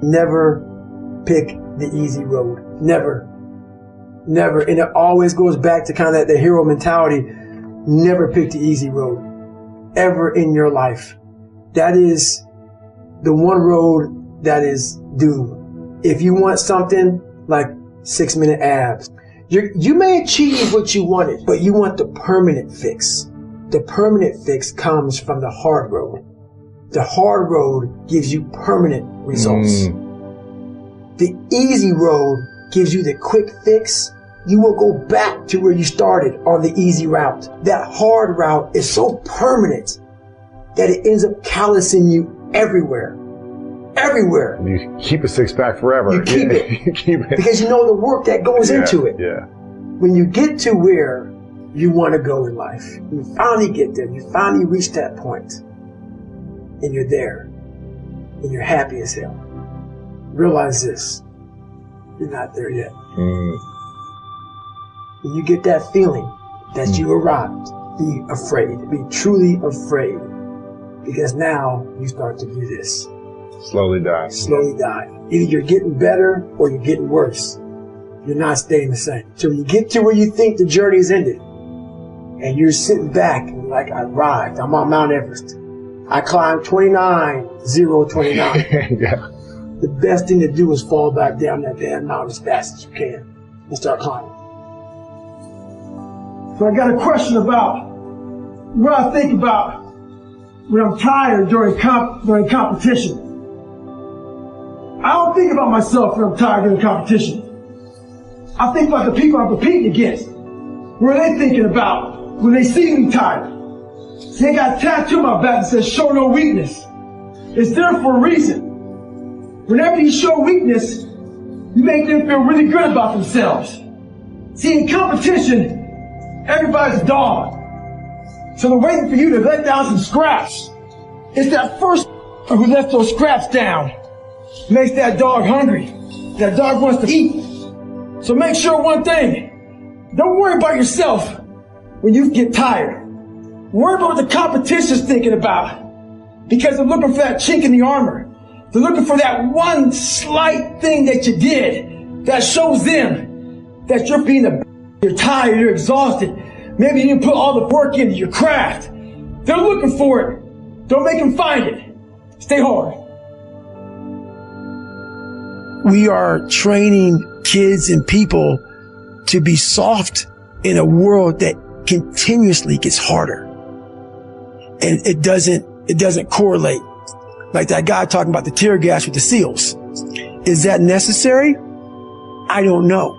Never pick the easy road. Never. Never. And it always goes back to kind of the hero mentality. Never pick the easy road. Ever in your life. That is the one road that is doomed. If you want something like 6-minute abs, you may achieve what you wanted, but you want the permanent fix. The permanent fix comes from the hard road. The hard road gives you permanent results. The easy road gives you the quick fix. You will go back to where you started on the easy route. That hard route is so permanent that it ends up callousing you everywhere. Everywhere. You keep a six-pack forever. You keep it. You keep it. Because you know the work that goes into it. Yeah. When you get to where you want to go in life, you finally get there, you finally reach that point, and you're there, and you're happy as hell. Realize this, you're not there yet. When you get that feeling that you arrived, be afraid, be truly afraid, because now you start to do this. Slowly die. Slowly die. Either you're getting better or you're getting worse. You're not staying the same. So when you get to where you think the journey is ended, and you're sitting back and like, I arrived, I'm on Mount Everest. I climbed 29,029. Yeah. The best thing to do is fall back down that damn mountain as fast as you can and start climbing. So I got a question about what I think about when I'm tired during competition. I don't think about myself when I'm tired during competition. I think about the people I'm competing against. What are they thinking about when they see me tired? See, they got a tattoo on my back that says, show no weakness. It's there for a reason. Whenever you show weakness, you make them feel really good about themselves. See, in competition, everybody's a dog. So they're waiting for you to let down some scraps. It's that first who left those scraps down makes that dog hungry. That dog wants to eat. So make sure one thing, don't worry about yourself when you get tired. Worry about what the competition's thinking about, because they're looking for that chink in the armor. They're looking for that one slight thing that you did that shows them that you're you're tired, you're exhausted. Maybe you didn't put all the work into your craft. They're looking for it. Don't make them find it. Stay hard. We are training kids and people to be soft in a world that continuously gets harder. And it doesn't correlate. Like that guy talking about the tear gas with the SEALs. Is that necessary? I don't know.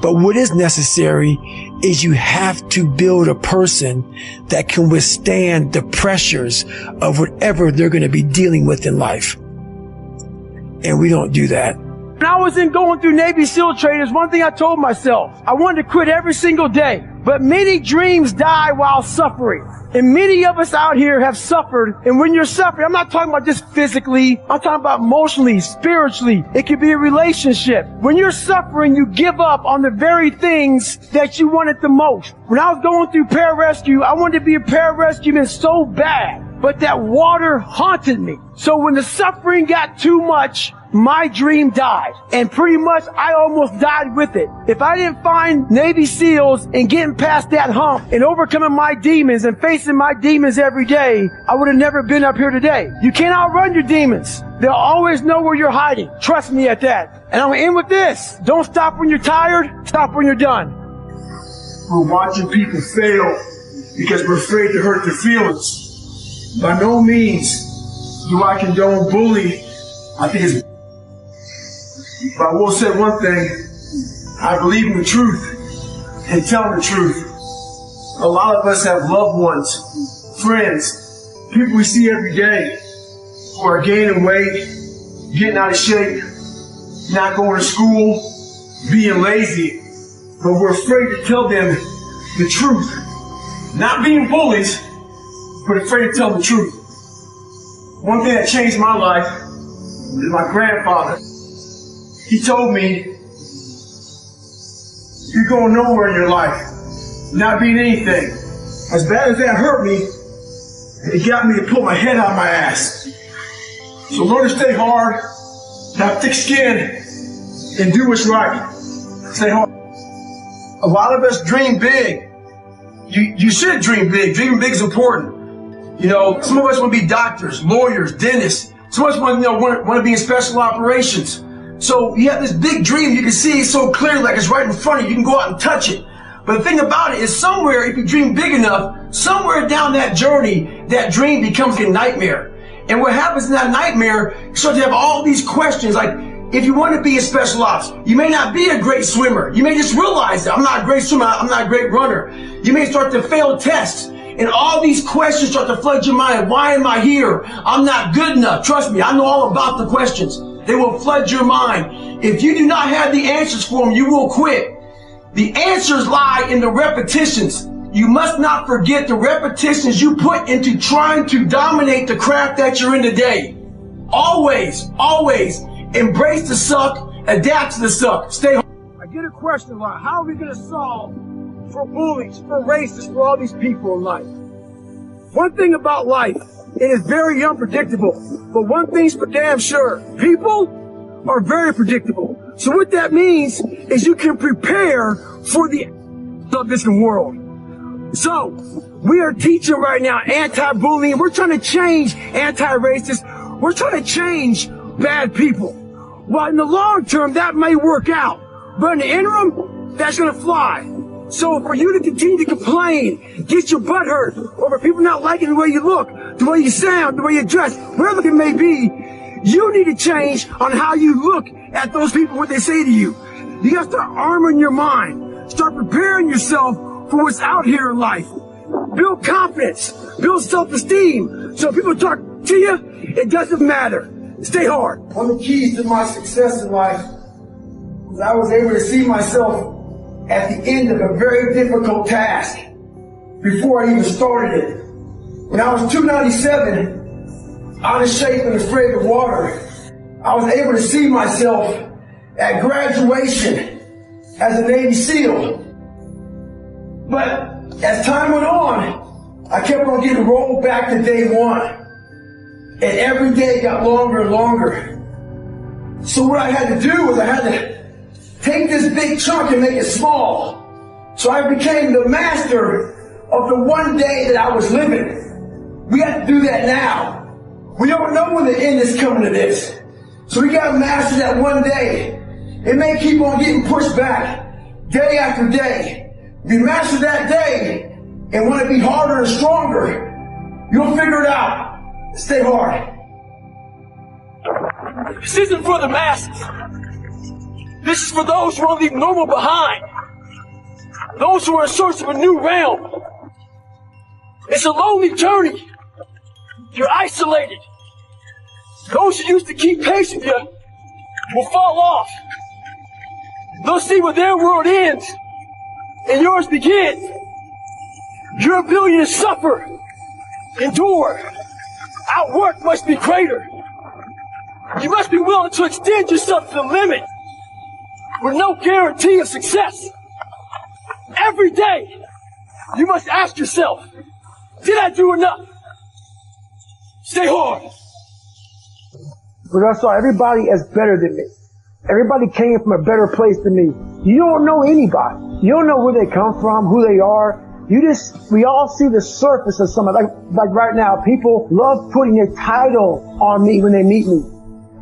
But what is necessary is you have to build a person that can withstand the pressures of whatever they're going to be dealing with in life. And we don't do that. When I was going through Navy SEAL training, there's one thing I told myself. I wanted to quit every single day. But many dreams die while suffering. And many of us out here have suffered. And when you're suffering, I'm not talking about just physically. I'm talking about emotionally, spiritually. It could be a relationship. When you're suffering, you give up on the very things that you wanted the most. When I was going through pararescue, I wanted to be a pararescueman so bad. But that water haunted me. So when the suffering got too much, my dream died. And pretty much I almost died with it. If I didn't find Navy SEALs and getting past that hump and overcoming my demons and facing my demons every day, I would have never been up here today. You can't outrun your demons. They'll always know where you're hiding. Trust me at that. And I'm going to end with this. Don't stop when you're tired. Stop when you're done. We're watching people fail because we're afraid to hurt their feelings. By no means do I condone bullying. I think it's... But I will say one thing. I believe in the truth and telling the truth. A lot of us have loved ones, friends, people we see every day who are gaining weight, getting out of shape, not going to school, being lazy, but we're afraid to tell them the truth. Not being bullies, but afraid to tell the truth. One thing that changed my life is my grandfather. He told me, you're going nowhere in your life, not being anything. As bad as that hurt me, it got me to pull my head out of my ass. So learn to stay hard, Have thick skin and do what's right. Stay hard. A lot of us dream big. You should dream big. Dreaming big is important. You know, some of us want to be doctors, lawyers, dentists. Some of us want to be in special operations. So you have this big dream. You can see it so clearly, like it's right in front of you. You can go out and touch it. But the thing about it is somewhere, if you dream big enough, somewhere down that journey, that dream becomes a nightmare. And what happens in that nightmare, you start to have all these questions, like, if you want to be in special ops, you may not be a great swimmer. You may just realize that I'm not a great swimmer, I'm not a great runner. You may start to fail tests. And all these questions start to flood your mind. Why am I here? I'm not good enough. Trust me, I know all about the questions. They will flood your mind. If you do not have the answers for them, you will quit. The answers lie in the repetitions. You must not forget the repetitions you put into trying to dominate the craft that you're in today. Always, always embrace the suck, adapt to the suck. Stay home. I get a question a lot. How are we going to solve for bullies, for racists, for all these people in life? One thing about life, it is very unpredictable. But one thing's for damn sure. People are very predictable. So what that means is you can prepare for the of this world. So we are teaching right now anti-bullying. We're trying to change anti-racist. We're trying to change bad people. Well, in the long term, that may work out. But in the interim, that's going to fly. So for you to continue to complain, get your butt hurt over people not liking the way you look, the way you sound, the way you dress, whatever it may be, you need to change on how you look at those people, what they say to you. You got to start armoring your mind. Start preparing yourself for what's out here in life. Build confidence. Build self-esteem. So if people talk to you, it doesn't matter. Stay hard. One of the keys to my success in life was I was able to see myself at the end of a very difficult task before I even started it. When I was 297, out of shape and afraid of water, I was able to see myself at graduation as a Navy SEAL. But as time went on, I kept on getting rolled back to day one. And every day got longer and longer. So what I had to do was I had to take this big chunk and make it small. So I became the master of the one day that I was living. We have to do that now. We don't know when the end is coming to this. So we got to master that one day. It may keep on getting pushed back day after day. If you master that day and want to be harder and stronger, you'll figure it out. Stay hard. This isn't for the masses. This is for those who want to leave normal behind. Those who are in search of a new realm. It's a lonely journey. You're isolated. Those who used to keep pace with you will fall off. They'll see where their world ends and yours begins. Your ability to suffer, endure, outwork must be greater. You must be willing to extend yourself to the limit with no guarantee of success. Every day, you must ask yourself, did I do enough? Stay hard. But I saw everybody as better than me. Everybody came from a better place than me. You don't know anybody. You don't know where they come from, who they are. We all see the surface of somebody. Like right now, people love putting a title on me when they meet me.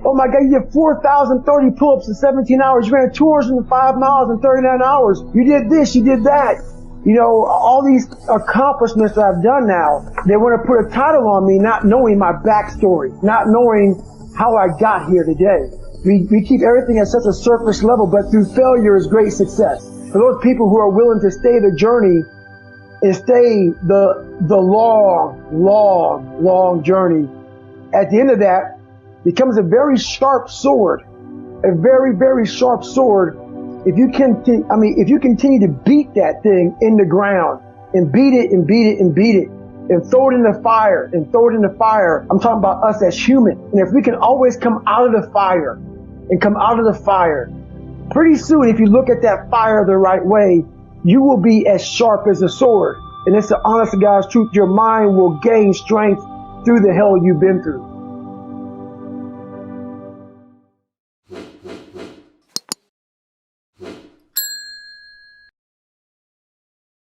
Oh my God, you did 4,030 pull-ups in 17 hours. You ran 205 miles in 39 hours. You did this, you did that. You know, all these accomplishments that I've done now, they want to put a title on me, not knowing my backstory, not knowing how I got here today. We keep everything at such a surface level, but through failure is great success. For those people who are willing to stay the journey and stay the long journey, at the end of that becomes a very sharp sword, a very, very sharp sword. If you continue to beat that thing in the ground and beat it and beat it and beat it and throw it in the fire and throw it in the fire, I'm talking about us as human. And if we can always come out of the fire and come out of the fire, pretty soon, if you look at that fire the right way, you will be as sharp as a sword. And it's the honest to God's truth. Your mind will gain strength through the hell you've been through.